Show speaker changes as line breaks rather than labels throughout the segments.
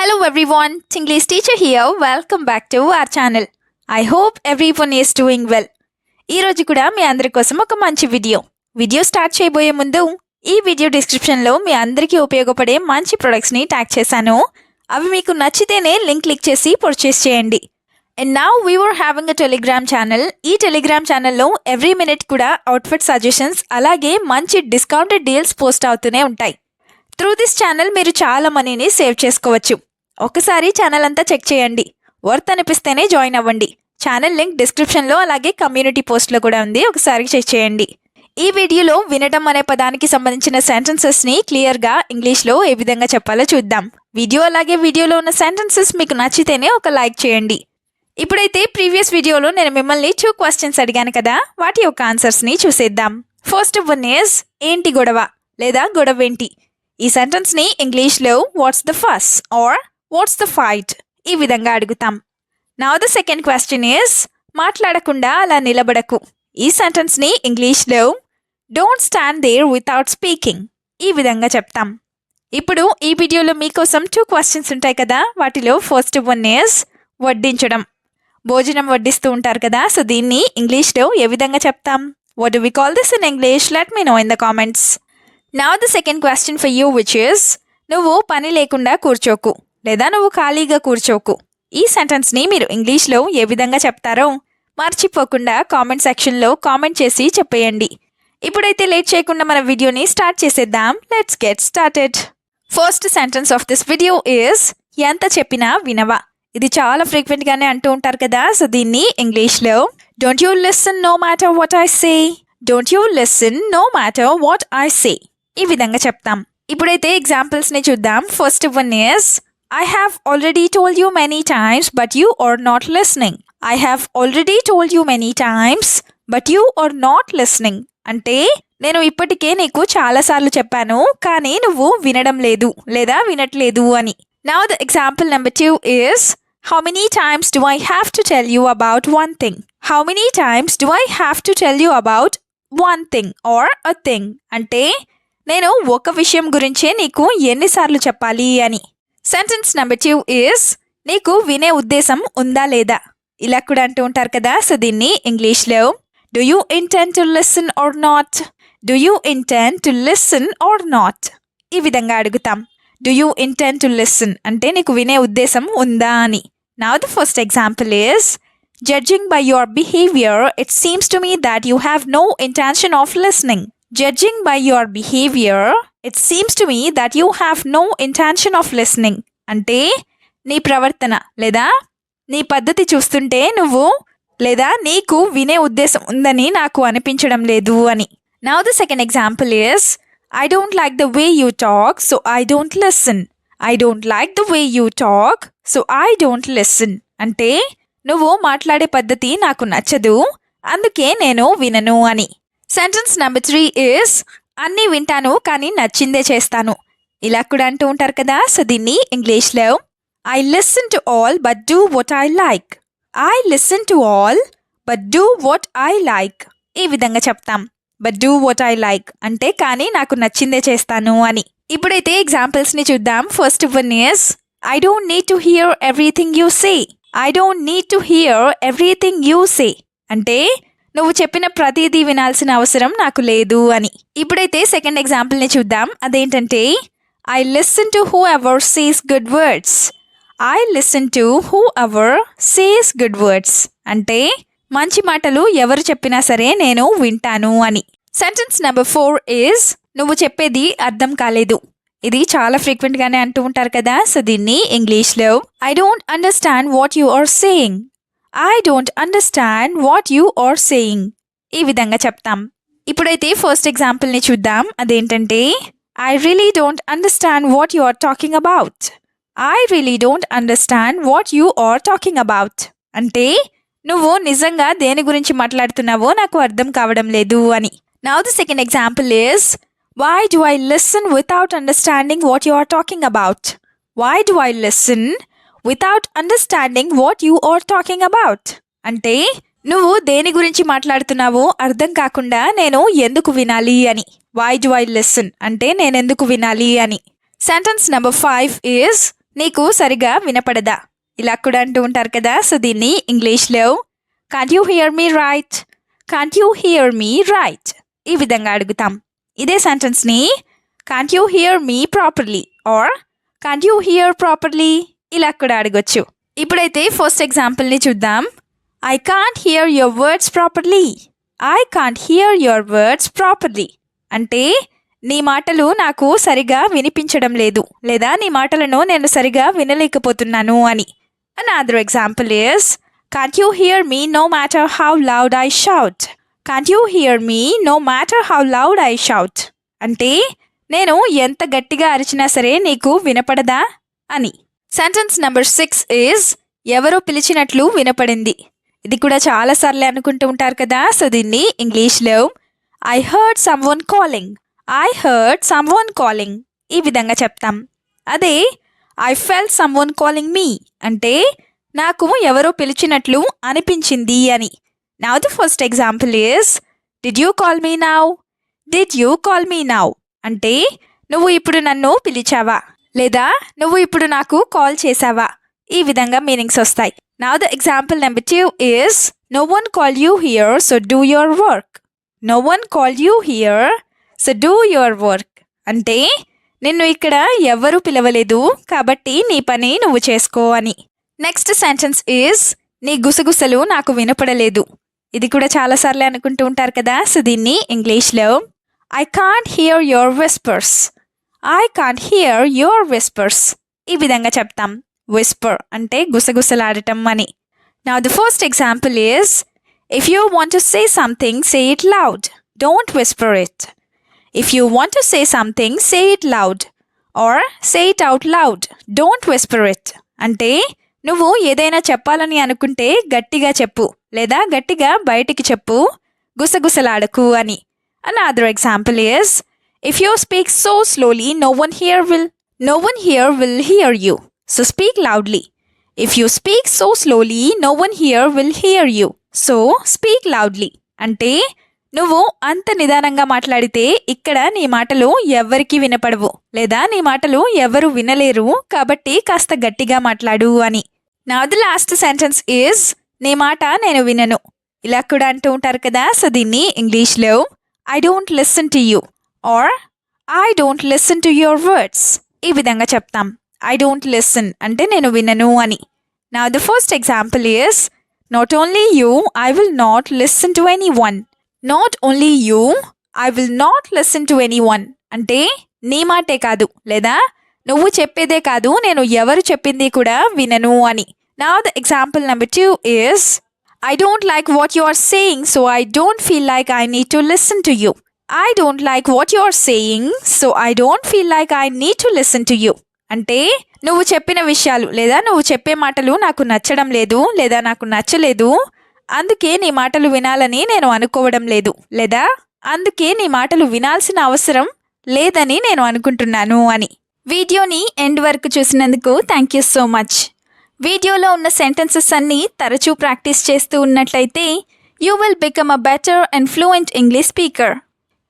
Hello everyone, Chinglish teacher here. Welcome back to our channel. I hope everyone is doing well. ఈ రోజు కూడా మీ అందరి కోసం ఒక మంచి వీడియో స్టార్ట్ చేయబోయే ముందు ఈ వీడియో డిస్క్రిప్షన్లో మీ అందరికీ ఉపయోగపడే మంచి ప్రొడక్ట్స్ని ట్యాగ్ చేశాను. అవి మీకు నచ్చితేనే లింక్ క్లిక్ చేసి పర్చేస్ చేయండి. And now we were having a Telegram channel. ఈ టెలిగ్రామ్ ఛానల్లో ఎవ్రీ మినిట్ కూడా అవుట్ఫిట్ సజెషన్స్ అలాగే మంచి డిస్కౌంటెడ్ డీల్స్ పోస్ట్ అవుతూనే ఉంటాయి. త్రూ దిస్ ఛానల్ మీరు చాలా మనీని సేవ్ చేసుకోవచ్చు. ఒకసారి ఛానల్ అంతా చెక్ చేయండి. వర్త్ అనిపిస్తేనే జాయిన్ అవ్వండి. ఛానల్ లింక్ డిస్క్రిప్షన్లో అలాగే కమ్యూనిటీ పోస్ట్లో కూడా ఉంది. ఒకసారి చెక్ చేయండి. ఈ వీడియోలో వినడం అనే పదానికి సంబంధించిన సెంటెన్సెస్ని క్లియర్గా ఇంగ్లీష్లో ఏ విధంగా చెప్పాలో చూద్దాం. వీడియోలో ఉన్న సెంటెన్సెస్ మీకు నచ్చితేనే ఒక లైక్ చేయండి. ఇప్పుడైతే ప్రీవియస్ వీడియోలో నేను మిమ్మల్ని 2 క్వశ్చన్స్ అడిగాను కదా, వాటి యొక్క ఆన్సర్స్ని చూసేద్దాం. ఫస్ట్ వన్ ఈజ్ ఏంటి గొడవ లేదా గొడవేంటి. ఈ సెంటెన్స్ని ఇంగ్లీష్లో what's the fuss or what's the fight ఈ విధంగా అడుగుతాం. Now the second question is మాట్లాడకుండా అలా నిలబడకు. ఈ సెంటెన్స్ని ఇంగ్లీష్లో don't stand there without speaking ఈ విధంగా చెప్తాం. ఇప్పుడు ఈ వీడియోలో మీకోసం 2 క్వశ్చన్స్ ఉంటాయి కదా, వాటిలో ఫస్ట్ వన్ ఈజ్ వడ్డించడం. భోజనం వడ్డిస్తూ ఉంటారు కదా, సో దీన్ని ఇంగ్లీష్లో ఏ విధంగా చెప్తాం? What do we call this in English? Let me know in the comments. Now the second question for you which is నువ్వు పని లేకుండా కూర్చోకు లేదా నువ్వు ఖాళీగా కూర్చోకు. ఈ సెంటెన్స్ని మీరు ఇంగ్లీష్లో ఏ విధంగా చెప్తారో మర్చిపోకుండా కామెంట్ సెక్షన్లో కామెంట్ చేసి చెప్పేయండి. ఇప్పుడైతే లేట్ చేయకుండా మన వీడియోని స్టార్ట్ చేసేద్దాం. Let's get started. First sentence of this video is ఎంత చెప్పినా వినవా. ఇది చాలా ఫ్రీక్వెంట్గానే అంటూ ఉంటారు కదా, సో దీన్ని ఇంగ్లీష్లో don't you listen no matter what I say. Don't you listen no matter what I say ఈ విధంగా చెప్తాం. ఇప్పుడైతే ఎగ్జాంపుల్స్ని చూద్దాం. First one is I have already told you many times but you are not listening. I have already told you many times but you are not listening. అంటే నేను ఇప్పటికే నీకు చాలాసార్లు చెప్పాను కానీ నువ్వు వినడం లేదు లేదా వినట్లేదు అని. Now the example number 2 is how many times do I have to tell you about one thing? How many times do I have to tell you about one thing or a thing? అంటే నేను ఒక విషయం గురించే నీకు ఎన్నిసార్లు చెప్పాలి అని. Sentence number 2 is నీకు వినే ఉద్దేశం ఉందా లేదా. ఇలా కూడా అంటూ ఉంటారు కదా, సో దీన్ని ఇంగ్లీష్లో do you intend to listen or not. Do you intend to listen or not ఈ విధంగా అడుగుతాం. Do you intend to listen అంటే నీకు వినే ఉద్దేశం ఉందా అని. Now the first example is judging by your behaviour it seems to me that you have no intention of listening. Judging by your behavior, it seems to me that you have no intention of listening. అంటే నీ ప్రవర్తన లేదా నీ పద్ధతి చూస్తుంటే నువ్వు లేదా నీకు వినే ఉద్దేశం ఉందని నాకు అనిపించడం లేదు అని. Now the second example is I don't like the way you talk, so I don't listen. I don't like the way you talk, so I don't listen. అంటే నువ్వు మాట్లాడే పద్ధతి నాకు నచ్చదు అందుకే నేను వినను అని. సెంటెన్స్ నెంబర్ 3 ఈజ్ అన్నీ వింటాను కానీ నచ్చిందే చేస్తాను. ఇలా కూడా అంటూ ఉంటారు కదా, సో దీన్ని ఇంగ్లీష్లో I listen to all but do what I like. I listen to all but do what I like ఈ విధంగా చెప్తాం. But do what I like అంటే కానీ నాకు నచ్చిందే చేస్తాను అని. ఇప్పుడైతే ఎగ్జాంపుల్స్ని చూద్దాం. First one is I don't need to hear everything you say. I don't need to hear everything you say అంటే నువ్వు చెప్పిన ప్రతిదీ వినాల్సిన అవసరం నాకు లేదు అని. ఇప్పుడైతే సెకండ్ ఎగ్జాంపుల్ని చూద్దాం. అదేంటంటే I listen to who ever says good words. I listen to who ever says good words అంటే మంచి మాటలు ఎవరు చెప్పినా సరే నేను వింటాను అని. సెంటెన్స్ నెంబర్ 4 ఈజ్ నువ్వు చెప్పేది అర్థం కాలేదు. ఇది చాలా ఫ్రీక్వెంట్గానే అంటూ ఉంటారు కదా, సో దీన్ని ఇంగ్లీష్లో I don't understand what you are saying. I don't understand what you are saying ఈ విధంగా చెప్తాం. ఇప్పుడైతే ఫస్ట్ ఎగ్జాంపుల్ని చూద్దాం. అదేంటంటే I really don't understand what you are talking about. I really don't understand what you are talking about అంటే నువ్వు నిజంగా దేని గురించి మాట్లాడుతున్నావో నాకు అర్థం కావడం లేదు అని. Now the second example is why do I listen without understanding what you are talking about? Why do I listen without understanding what you are talking about అంటే నువ్వు దేని గురించి మాట్లాడుతున్నావో అర్థం కాకుండా నేను ఎందుకు వినాలి అని. why do I listen అంటే నేనెందుకు వినాలి అని. సెంటెన్స్ నెంబర్ 5 ఈజ్ నీకు సరిగా వినపడదా? ఇలా కూడా అంటూ ఉంటారు కదా. సో దీన్ని ఇంగ్లీష్లో can't you hear me right, can't you hear me right ఈ విధంగా అడుగుతాం. ఇదే సెంటెన్స్ని can't you hear me properly or can't you hear properly ఇలా కూడా అడగొచ్చు. ఇప్పుడైతే ఫస్ట్ ఎగ్జాంపుల్ని చూద్దాం. I can't hear your words properly, I can't hear your words properly అంటే నీ మాటలు నాకు సరిగా వినిపించడం లేదు, లేదా నీ మాటలను నేను సరిగా వినలేకపోతున్నాను అని. Another example is, can't you hear me no matter how loud I shout? Can't you hear me no matter how loud I shout? అంటే నేను ఎంత గట్టిగా అరిచినా సరే నీకు వినపడదా అని. సెంటెన్స్ నెంబర్ 6 is, ఎవరో పిలిచినట్లు వినపడింది. ఇది కూడా చాలాసార్లు అనుకుంటూ ఉంటారు కదా. సో దీన్ని ఇంగ్లీష్లో I heard someone calling, I heard someone calling ఈ విధంగా చెప్తాం. అదే ఐ ఫెల్ట్ సమ్వన్ కాలింగ్ మీ అంటే నాకు ఎవరో పిలిచినట్లు అనిపించింది అని. Now the first example is, did you call me now, did you call me now అంటే నువ్వు ఇప్పుడు నన్ను పిలిచావా, లేదా నువ్వు ఇప్పుడు నాకు కాల్ చేసావా ఈ విధంగా మీనింగ్స్ వస్తాయి. Now the example number 2 is, no one call you here so do your work, no one call you here so do your work అంటే నిన్ను ఇక్కడ ఎవ్వరూ పిలవలేదు కాబట్టి నీ పని నువ్వు చేసుకో అని. నెక్స్ట్ సెంటెన్స్ ఈజ్, నీ గుసగుసలు నాకు వినపడలేదు. ఇది కూడా చాలాసార్లు అనుకుంటూ ఉంటారు కదా. సో దీన్ని ఇంగ్లీష్లో I can't hear your whispers, I can't hear your whispers ఈ విధంగా చెప్తాం. విస్పర్ అంటే గుసగుసలాడటం అని. Now the first example is, if you want to say something say it loud, don't Whisper it. If you want to say something, say it loud or say it out loud. Don't whisper it. అంటే నువ్వు ఏదైనా చెప్పాలని అనుకుంటే గట్టిగా చెప్పు, లేదా గట్టిగా బయటికి చెప్పు, గుసగుసలాడకు అని. Another example is, if you speak so slowly, no one here will hear you. So speak loudly. If you speak so slowly, no one here will hear you. So speak loudly. అంటే నువ్వు అంత నిదానంగా మాట్లాడితే ఇక్కడ నీ మాటలు ఎవ్వరికీ వినపడవు, లేదా నీ మాటలు ఎవరు వినలేరు, కాబట్టి కాస్త గట్టిగా మాట్లాడు అని. Now the last sentence is, నీ మాట నేను వినను. ఇలా కూడా అంటూ ఉంటారు కదా. సో దీన్ని ఇంగ్లీష్లో I don't listen to you or I don't listen to your words ఈ విధంగా చెప్తాం. ఐ డోంట్ లిసన్ అంటే నేను వినను అని. Now the first example is, not only you I will not listen to any one, not only you I will not listen to any one అంటే నీ మాటే కాదు, లేదా నువ్వు చెప్పేదే కాదు, నేను ఎవరు చెప్పింది కూడా వినను అని. Now the example number 2 is, I don't like what you are saying so I don't feel like I need to listen to you. I don't like what you are saying so I don't feel like I need to listen to you అంటే నువ్వు చెప్పిన విషయాలు, లేదా నువ్వు చెప్పే మాటలు నాకు నచ్చడం లేదు, లేదా నాకు నచ్చలేదు, అందుకే నీ మాటలు వినాలని నేను అనుకోవడం లేదు, లేదా అందుకే నీ మాటలు వినాల్సిన అవసరం లేదని నేను అనుకుంటున్నాను అని. వీడియోని ఎండ్ వరకు చూసినందుకు థ్యాంక్ యూ సో మచ్. వీడియోలో ఉన్న సెంటెన్సెస్ అన్నీ తరచూ ప్రాక్టీస్ చేస్తూ ఉన్నట్లయితే you will become a better and fluent English speaker.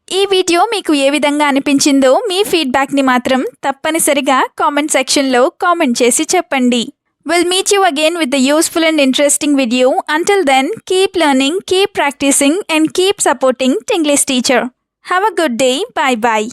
ఈ వీడియో మీకు ఏ విధంగా అనిపించిందో మీ ఫీడ్బ్యాక్ని మాత్రం తప్పనిసరిగా కామెంట్ సెక్షన్లో కామెంట్ చేసి చెప్పండి. We'll meet you again with the useful and interesting video. Until then, keep learning, keep practicing and keep supporting Tinglish Teacher. Have a good day. Bye-bye.